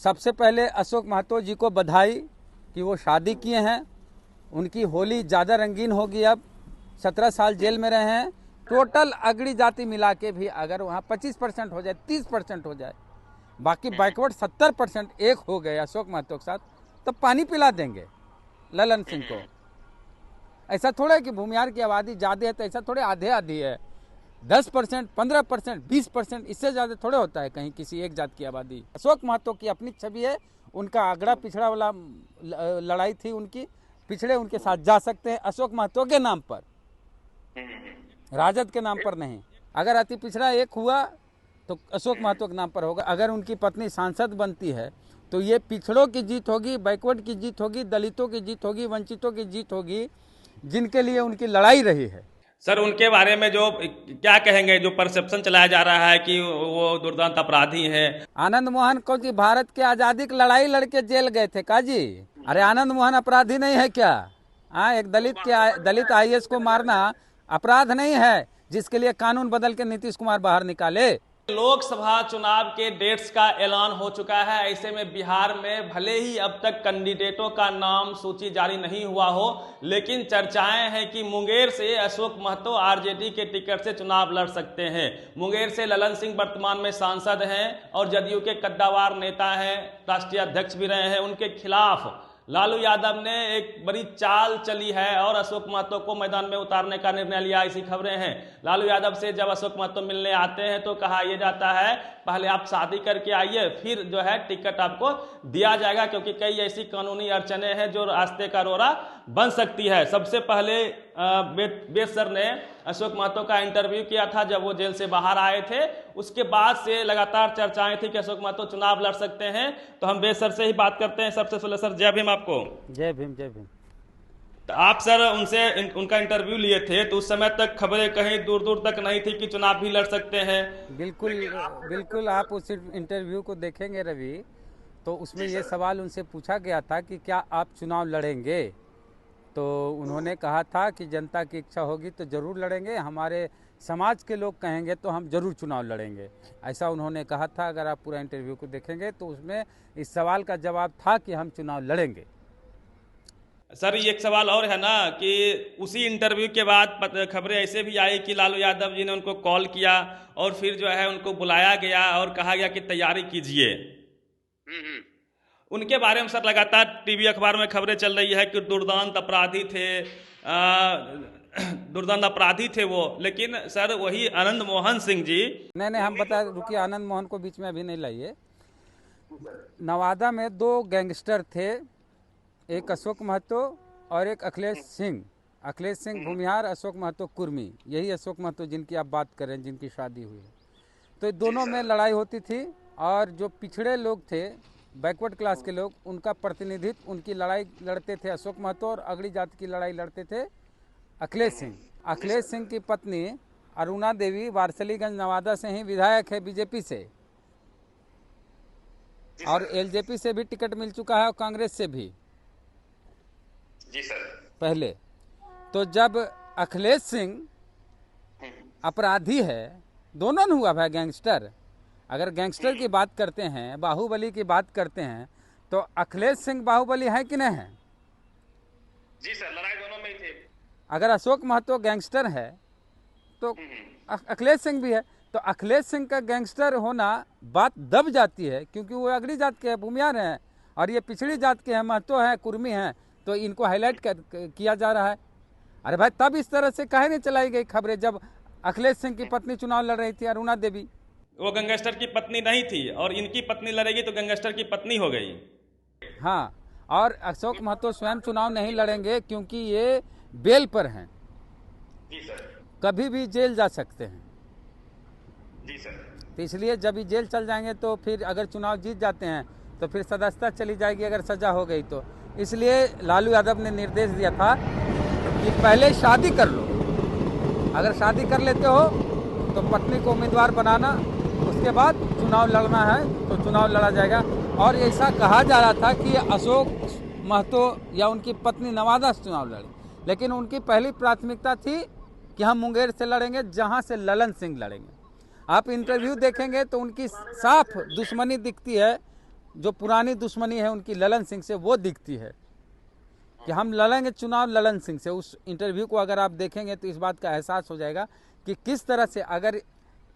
सबसे पहले अशोक महतो जी को बधाई कि वो शादी किए हैं। उनकी होली ज़्यादा रंगीन होगी। अब 17 साल जेल में रहे हैं। टोटल अगड़ी जाति मिला के भी अगर वहाँ 25% हो जाए, 30% हो जाए, बाकी बैकवर्ड 70% एक हो गए अशोक महतो के साथ, तो पानी पिला देंगे ललन सिंह को। ऐसा थोड़ा है कि भूमिहार की आबादी ज़्यादा है तो ऐसा थोड़े आधे आधी है। 10%, 15%, 20%, इससे ज़्यादा थोड़े होता है कहीं किसी एक जात की आबादी। अशोक महतो की अपनी छवि है। उनका आगड़ा पिछड़ा वाला लड़ाई थी उनकी, पिछड़े उनके साथ जा सकते हैं अशोक महतो के नाम पर, राजद के नाम पर नहीं। अगर अति पिछड़ा एक हुआ तो अशोक महतो के नाम पर होगा। अगर उनकी पत्नी सांसद बनती है तो ये पिछड़ों की जीत होगी, बैकवर्ड की जीत होगी, दलितों की जीत होगी, वंचितों की जीत होगी, जिनके लिए उनकी लड़ाई रही है। सर, उनके बारे में जो क्या कहेंगे, जो परसेप्शन चलाया जा रहा है कि वो दुर्दांत अपराधी हैं। आनंद मोहन को जी भारत के आजादी की लड़ाई लड़के जेल गए थे काजी। अरे आनंद मोहन अपराधी नहीं है क्या? हाँ, एक दलित आईएएस को मारना अपराध नहीं है जिसके लिए कानून बदल के नीतीश कुमार बाहर निकाले। लोकसभा चुनाव के डेट्स का ऐलान हो चुका है। ऐसे में बिहार में भले ही अब तक कैंडिडेटों का नाम सूची जारी नहीं हुआ हो, लेकिन चर्चाएं हैं कि मुंगेर से अशोक महतो आरजेडी के टिकट से चुनाव लड़ सकते हैं। मुंगेर से ललन सिंह वर्तमान में सांसद हैं और जदयू के कद्दावार नेता हैं, राष्ट्रीय अध्यक्ष भी रहे हैं। उनके खिलाफ लालू यादव ने एक बड़ी चाल चली है और अशोक महतो को मैदान में उतारने का निर्णय लिया, ऐसी खबरें हैं। लालू यादव से जब अशोक महतो मिलने आते हैं तो कहा यह जाता है पहले आप शादी करके आइए, फिर जो है टिकट आपको दिया जाएगा, क्योंकि कई ऐसी कानूनी अड़चने हैं जो रास्ते का रोड़ा बन सकती है। सबसे पहले बेद सर ने अशोक महतो का इंटरव्यू किया था जब वो जेल से बाहर आए थे। उसके बाद से लगातार चर्चाएं थी कि अशोक महतो चुनाव लड़ सकते हैं। तो हम बेद सर से ही बात करते हैं। सबसे पहले सर, जय भीम आपको। जय भीम, जय भीम। तो आप सर उनका इंटरव्यू लिए थे तो उस समय तक खबरें कहीं दूर दूर तक नहीं थी कि चुनाव भी लड़ सकते हैं। बिल्कुल आप उस इंटरव्यू को देखेंगे रवि, तो उसमें ये सवाल उनसे पूछा गया था कि क्या आप चुनाव लड़ेंगे, तो उन्होंने कहा था कि जनता की इच्छा होगी तो ज़रूर लड़ेंगे, हमारे समाज के लोग कहेंगे तो हम ज़रूर चुनाव लड़ेंगे, ऐसा उन्होंने कहा था। अगर आप पूरा इंटरव्यू को देखेंगे तो उसमें इस सवाल का जवाब था कि हम चुनाव लड़ेंगे। सर, एक सवाल और है ना कि उसी इंटरव्यू के बाद खबरें ऐसे भी आई कि लालू यादव जी ने उनको कॉल किया और फिर जो है उनको बुलाया गया और कहा गया कि तैयारी कीजिए। उनके बारे में सर लगातार टीवी अखबार में खबरें चल रही है कि दुर्दांत अपराधी थे वो। लेकिन सर वही आनंद मोहन सिंह जी, नहीं, हम बता रुकिए, आनंद मोहन को बीच में अभी नहीं लाइए। नवादा में 2 गैंगस्टर थे, एक अशोक महतो और एक अखिलेश सिंह। अखिलेश सिंह भूमिहार, अशोक महतो कुर्मी। यही अशोक महतो जिनकी आप बात कर रहे हैं, जिनकी शादी हुई है। तो दोनों में लड़ाई होती थी और जो पिछड़े लोग थे, बैकवर्ड क्लास के लोग, उनका प्रतिनिधित्व, उनकी लड़ाई लड़ते थे अशोक महतो और अगड़ी जाति की लड़ाई लड़ते थे अखिलेश सिंह। अखिलेश सिंह की पत्नी अरुणा देवी वारसलीगंज नवादा से ही विधायक है बीजेपी से, और एलजेपी से भी टिकट मिल चुका है और कांग्रेस से भी जी सर पहले। तो जब अखिलेश सिंह अपराधी है, दोनों ने हुआ भाई गैंगस्टर। अगर गैंगस्टर की बात करते हैं, बाहुबली की बात करते हैं, तो अखिलेश सिंह बाहुबली है कि नहीं है? जी सर, लड़ाई दोनों में ही थे। अगर अशोक महतो गैंगस्टर है तो अखिलेश सिंह भी है। तो अखिलेश सिंह का गैंगस्टर होना बात दब जाती है, क्योंकि वो अगड़ी जात के हैं, भूमिहार हैं, और ये पिछड़ी जात के हैं, महतो हैं, कुर्मी हैं, तो इनको हाईलाइट किया जा रहा है। अरे भाई, तब इस तरह से काहे नहीं चलाई गई खबरें जब अखिलेश सिंह की पत्नी चुनाव लड़ रही थी, अरुणा देवी? वो गैंगस्टर की पत्नी नहीं थी और इनकी पत्नी लड़ेगी तो गैंगस्टर की पत्नी हो गई। हाँ, और अशोक महतो स्वयं चुनाव नहीं लड़ेंगे क्योंकि ये बेल पर हैं, जी सर, कभी भी जेल जा सकते हैं। जी सर, तो इसलिए जब ये जेल चल जाएंगे तो फिर अगर चुनाव जीत जाते हैं तो फिर सदस्यता चली जाएगी अगर सजा हो गई तो। इसलिए लालू यादव ने निर्देश दिया था कि पहले शादी कर लो, अगर शादी कर लेते हो तो पत्नी को उम्मीदवार बनाना, उसके बाद चुनाव लड़ना है तो चुनाव लड़ा जाएगा। और ऐसा कहा जा रहा था कि अशोक महतो या उनकी पत्नी नवादा से चुनाव लड़े, लेकिन उनकी पहली प्राथमिकता थी कि हम मुंगेर से लड़ेंगे, जहां से ललन सिंह लड़ेंगे। आप इंटरव्यू देखेंगे तो उनकी साफ दुश्मनी दिखती है जो पुरानी दुश्मनी है उनकी ललन सिंह से, वो दिखती है कि हम लड़ेंगे चुनाव ललन सिंह से। उस इंटरव्यू को अगर आप देखेंगे तो इस बात का एहसास हो जाएगा कि किस तरह से, अगर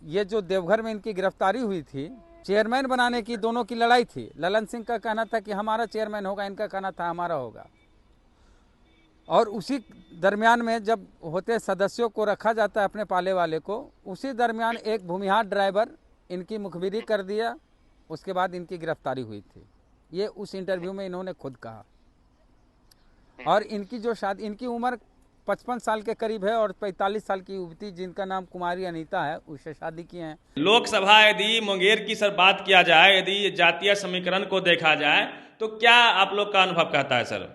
ये जो देवघर में इनकी गिरफ्तारी हुई थी, चेयरमैन बनाने की दोनों की लड़ाई थी। ललन सिंह का कहना था कि हमारा चेयरमैन होगा, इनका कहना था हमारा होगा। और उसी दरमियान में जब होते सदस्यों को रखा जाता है अपने पाले वाले को, उसी दरमियान एक भूमिहार ड्राइवर इनकी मुखबिरी कर दिया, उसके बाद इनकी गिरफ्तारी हुई थी। ये उस इंटरव्यू में इन्होंने खुद कहा। और इनकी जो शादी, इनकी उम्र 55 साल के करीब है और 45 साल की युवती जिनका नाम कुमारी अनीता है, उससे शादी किए हैं। लोकसभा यदि मुंगेर की सर बात किया जाए, यदि जातीय समीकरण को देखा जाए, तो क्या आप लोग का अनुभव कहता है सर?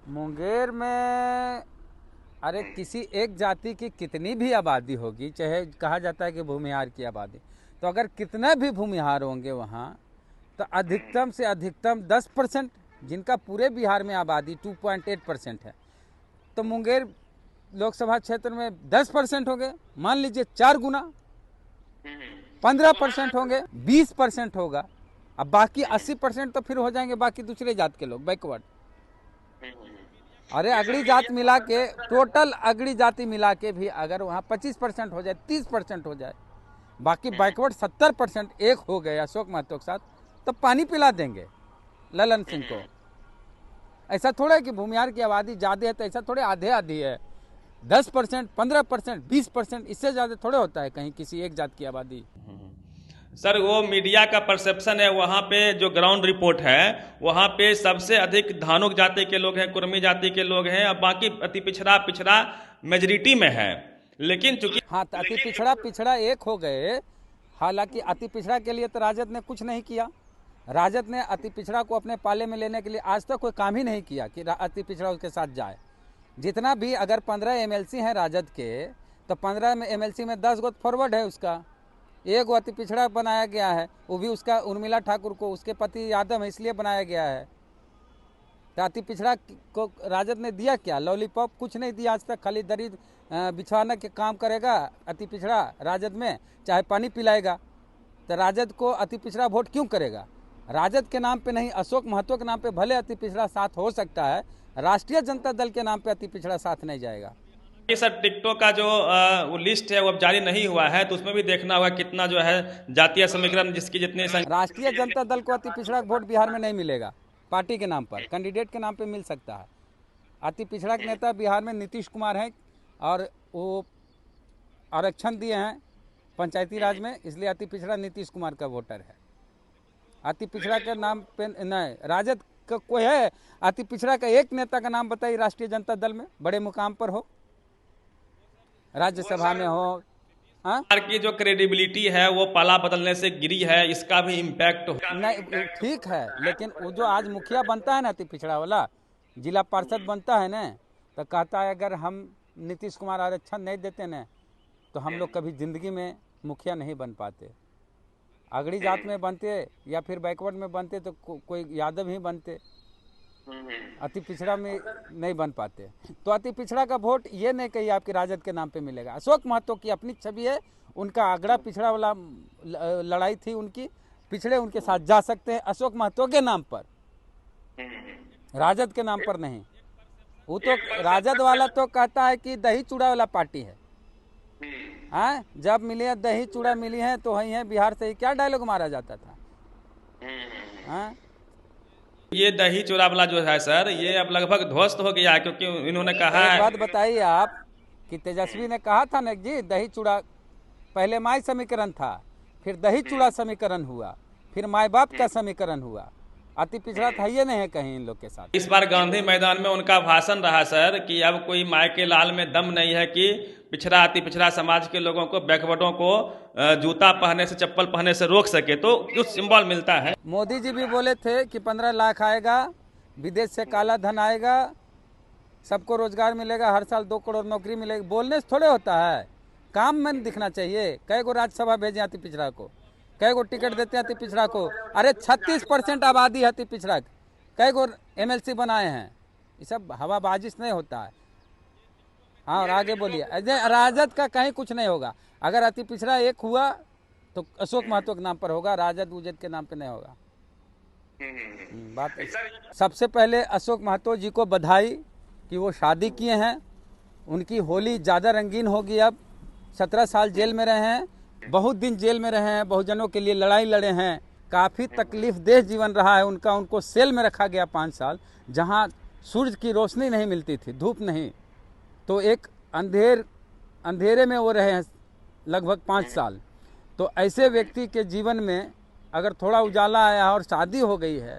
मुंगेर में अरे किसी एक जाति की कितनी भी आबादी होगी, चाहे कहा जाता है कि भूमिहार की आबादी, तो अगर कितने भी भूमिहार होंगे वहाँ, तो अधिकतम से अधिकतम 10%, जिनका पूरे बिहार में आबादी 2.8% है, तो मुंगेर लोकसभा क्षेत्र में 10% होंगे। मान लीजिए 4 गुना, 15% होंगे, 20% होगा। अब बाकी 80% तो फिर हो जाएंगे बाकी दूसरे जात के लोग, बैकवर्ड। अरे अगड़ी जात मिला के, टोटल अगड़ी जाति मिला के भी अगर वहाँ 25% हो जाए, 30% हो जाए, बाकी बैकवर्ड 70% एक हो गए अशोक महतो के साथ, तो पानी पिला देंगे ललन सिंह को। ऐसा थोड़ा है कि भूमिहार की आबादी ज़्यादा है तो ऐसा थोड़े आधे आधी है। 10%, 15%, 20%, इससे ज़्यादा थोड़े होता है कहीं किसी एक जात की आबादी। सर वो मीडिया का परसेप्शन है, वहाँ पे जो ग्राउंड रिपोर्ट है, वहाँ पे सबसे अधिक धानुक जाति के लोग हैं, कुर्मी जाति के लोग हैं, और बाकी अति पिछड़ा मेजोरिटी में है। लेकिन चूंकि हाँ, तो अति पिछड़ा एक हो गए। हालांकि अति पिछड़ा के लिए तो राजद ने कुछ नहीं किया। राजद ने अति पिछड़ा को अपने पाले में लेने के लिए आज तक कोई काम ही नहीं किया कि अति पिछड़ा उसके साथ जाए। जितना भी, अगर 15 MLC हैं राजद के, तो 15 MLC में 10 गो फॉरवर्ड है उसका, एक गो अति पिछड़ा बनाया गया है, वो भी उसका उर्मिला ठाकुर को, उसके पति यादव है इसलिए बनाया गया है। तो अति पिछड़ा को राजद ने दिया क्या? लॉलीपॉप कुछ नहीं दिया आज तक। खाली दरी बिछवाने के काम करेगा अति पिछड़ा राजद में, चाहे पानी पिलाएगा। तो राजद को अति पिछड़ा वोट क्यों करेगा? राजद के नाम पे नहीं, अशोक महतो के नाम पे भले अति पिछड़ा साथ हो सकता है, राष्ट्रीय जनता दल के नाम पे अति पिछड़ा साथ नहीं जाएगा। सर टिकटों का जो वो लिस्ट है वो अब जारी नहीं हुआ है, तो उसमें भी देखना होगा कितना जो है जातीय समीकरण जिसकी जितनी राष्ट्रीय जनता दल को अति पिछड़ा वोट बिहार में नहीं मिलेगा। पार्टी के नाम पर, कैंडिडेट के नाम पे मिल सकता है। अति पिछड़ा के नेता बिहार में नीतीश कुमार हैं और वो आरक्षण दिए हैं पंचायती राज में, इसलिए अति पिछड़ा नीतीश कुमार का वोटर है। अति पिछड़ा के नाम पे नहीं, राजद का कोई है अति पिछड़ा का एक नेता का नाम बताइए राष्ट्रीय जनता दल में, बड़े मुकाम पर हो, राज्यसभा में हो। हाँ, की जो क्रेडिबिलिटी है वो पाला बदलने से गिरी है, इसका भी इम्पैक्ट हो। नहीं ठीक है, लेकिन वो जो आज मुखिया बनता है ना अति पिछड़ा वाला, जिला पार्षद बनता है ना, तो कहता है अगर हम नीतीश कुमार आरक्षण नहीं देते ना तो हम लोग कभी जिंदगी में मुखिया नहीं बन पाते। अगड़ी जात में बनते या फिर बैकवर्ड में बनते तो कोई यादव ही बनते, अति पिछड़ा में नहीं बन पाते। तो अति पिछड़ा का वोट ये नहीं कही आपके राजद के नाम पे मिलेगा। अशोक महतो की अपनी छवि है, उनका आगड़ा पिछड़ा वाला लड़ाई थी उनकी, पिछड़े उनके साथ जा सकते हैं अशोक महतो के नाम पर, राजद के नाम पर नहीं। वो तो राजद वाला तो कहता है कि दही चूड़ा वाला पार्टी है। हाँ, जब मिले दही चूड़ा मिली है तो वही है बिहार से ही, क्या डायलॉग मारा जाता था। हाँ, ये दही चूड़ा वाला जो है सर, ये अब लगभग ध्वस्त हो गया है, क्योंकि इन्होंने कहा एक है। बात बताइए आप कि तेजस्वी ने कहा था ना जी दही चूड़ा, पहले माई समीकरण था, फिर दही चूड़ा समीकरण हुआ, फिर माई बाप का समीकरण हुआ। अति पिछड़ा था ये नहीं है कहीं इन लोग के साथ। इस बार गांधी मैदान में उनका भाषण रहा सर कि अब कोई माय के लाल में दम नहीं है कि पिछड़ा अति पिछड़ा समाज के लोगों को, बैकवर्डों को जूता पहने से, चप्पल पहने से रोक सके, तो कुछ सिंबल मिलता है। मोदी जी भी बोले थे कि 15 लाख आएगा, विदेश से काला धन आएगा, सबको रोजगार मिलेगा, हर साल 2 करोड़ नौकरी मिलेगी। बोलने से थोड़े होता है, काम में दिखना चाहिए। कई गो राज्यसभा भेजे अति पिछड़ा को, कई गो टिकट देते हैं अति पिछड़ा को। अरे 36% आबादी है अति पिछड़ा, कई गो MLC बनाए हैं। ये सब हवाबाजी से नहीं होता है। हाँ, और आगे बोलिए। राजद का कहीं कुछ नहीं होगा। अगर अति पिछड़ा एक हुआ तो अशोक महतो के नाम पर होगा, राजद उजद के नाम पे नहीं होगा। बात सर सबसे पहले अशोक महतो जी को बधाई कि वो शादी किए हैं। उनकी होली ज़्यादा रंगीन होगी। अब 17 साल जेल में रहे हैं, बहुत दिन जेल में रहे हैं, बहुजनों के लिए लड़ाई लड़े हैं, काफ़ी तकलीफदेह जीवन रहा है उनका। उनको सेल में रखा गया 5 साल, जहां सूरज की रोशनी नहीं मिलती थी, धूप नहीं, तो एक अंधेरे में वो रहे हैं लगभग 5 साल। तो ऐसे व्यक्ति के जीवन में अगर थोड़ा उजाला आया और शादी हो गई है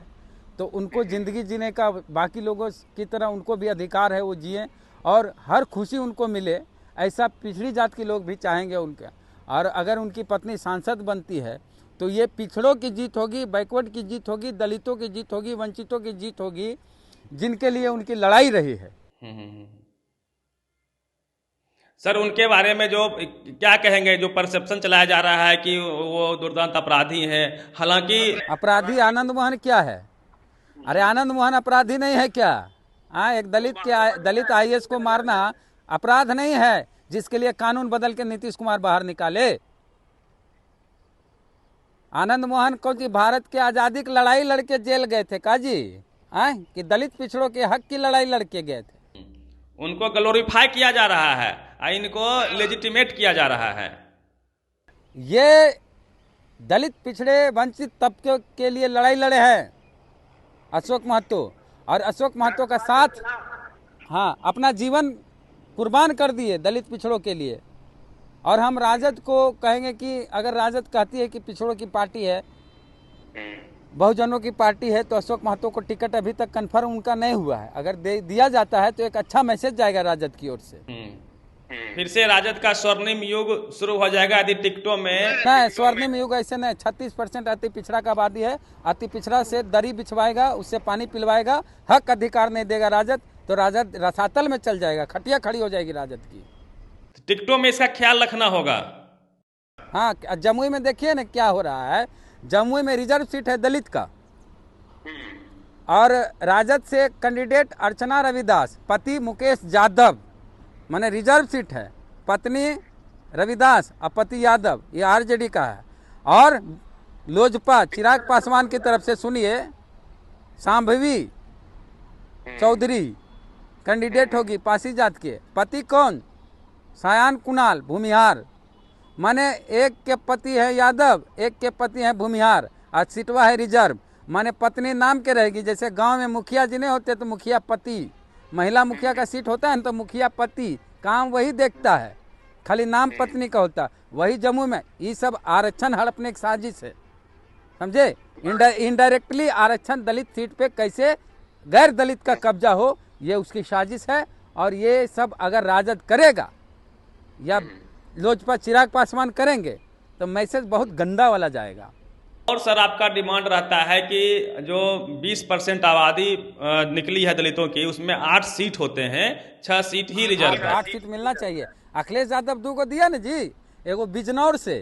तो उनको ज़िंदगी जीने का बाकी लोगों की तरह उनको भी अधिकार है, वो जिए और हर खुशी उनको मिले, ऐसा पिछड़ी जात के लोग भी चाहेंगे उनके। और अगर उनकी पत्नी सांसद बनती है तो ये पिछड़ों की जीत होगी, बैकवर्ड की जीत होगी, दलितों की जीत होगी, वंचितों की जीत होगी, जिनके लिए उनकी लड़ाई रही है। सर उनके बारे में जो क्या कहेंगे, जो परसेप्शन चलाया जा रहा है कि वो दुर्दांत अपराधी हैं, हालांकि अपराधी आनंद मोहन क्या है? अरे आनंद मोहन अपराधी नहीं है क्या? एक दलित आईएएस को मारना अपराध नहीं है जिसके लिए कानून बदल के नीतीश कुमार बाहर निकाले? आनंद मोहन को जी भारत के आजादी की लड़ाई लड़के जेल गए थे काजी, कि दलित पिछड़ों के हक की लड़ाई लड़के गए थे। उनको ग्लोरीफाई किया जा रहा है, इनको लेजिटिमेट किया जा रहा है। ये दलित पिछड़े वंचित तबके के लिए लड़ाई लड़े हैं अशोक महतो, और अशोक महतो का साथ अपना जीवन कुर्बान कर दिए दलित पिछड़ों के लिए। और हम राजद को कहेंगे कि अगर राजद कहती है कि पिछड़ों की पार्टी है, बहुजनों की पार्टी है, तो अशोक महतो को टिकट अभी तक कंफर्म उनका नहीं हुआ है। अगर दिया जाता है तो एक अच्छा मैसेज जाएगा राजद की ओर से। फिर से राजद का स्वर्णिम युग शुरू हो जाएगा यदि टिकटों में। नहीं, स्वर्णिम युग ऐसे नहीं। 36% अति पिछड़ा का आबादी है। अति पिछड़ा से दरी बिछवाएगा, उससे पानी पिलवाएगा, हक अधिकार नहीं देगा राजद, तो राजद रसातल में चल जाएगा, खटिया खड़ी हो जाएगी राजद की। टिकटों में इसका ख्याल रखना होगा। जमुई में देखिए ना क्या हो रहा है। जमुई में रिजर्व सीट है दलित का, और राजद से कैंडिडेट अर्चना रविदास, पति मुकेश यादव, माने रिजर्व सीट है, पत्नी रविदास और पति यादव, ये आरजेडी का है। और लोजपा चिराग पासवान की तरफ से सुनिए, सांभवी चौधरी कैंडिडेट होगी पासी जात के, पति कौन? सायान कुणाल भूमिहार, माने एक के पति है यादव, एक के पति है भूमिहार, और सीटवा है रिजर्व, माने पत्नी नाम के रहेगी। जैसे गांव में मुखिया जी नहीं होते तो मुखिया पति, महिला मुखिया का सीट होता है ना तो मुखिया पति, काम वही देखता है, खाली नाम पत्नी का होता। वही जम्मू में ये सब आरक्षण हड़पने की साजिश है, समझे? इनडायरेक्टली आरक्षण दलित सीट पे कैसे गैर दलित का कब्जा हो, ये उसकी साजिश है। और ये सब अगर राजद करेगा या लोजपा चिराग पासवान करेंगे तो मैसेज बहुत गंदा वाला जाएगा। और सर आपका डिमांड रहता है कि जो 20% आबादी निकली है दलितों की, उसमें 8 सीट होते हैं, 6 सीट ही रिजर्व है। 8 सीट मिलना चाहिए। अखिलेश यादव 2 को दिया ना जी, एगो बिजनौर से,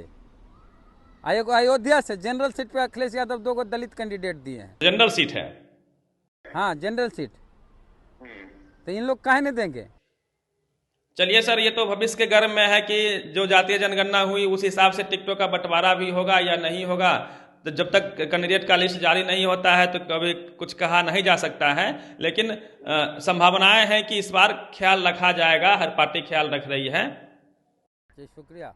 एगो अयोध्या से। जनरल सीट पे अखिलेश यादव 2 को दलित कैंडिडेट दिए हैं। जनरल सीट है, जनरल सीट, तो इन लोग काहे नहीं देंगे? चलिए सर, ये तो भविष्य के गर्भ में है कि जो जातीय जनगणना हुई उस हिसाब से टिकटों का बंटवारा भी होगा या नहीं होगा। तो जब तक कैंडिडेट का लिस्ट जारी नहीं होता है तो कभी कुछ कहा नहीं जा सकता है, लेकिन संभावनाएं हैं कि इस बार ख्याल रखा जाएगा, हर पार्टी ख्याल रख रही है। जी शुक्रिया।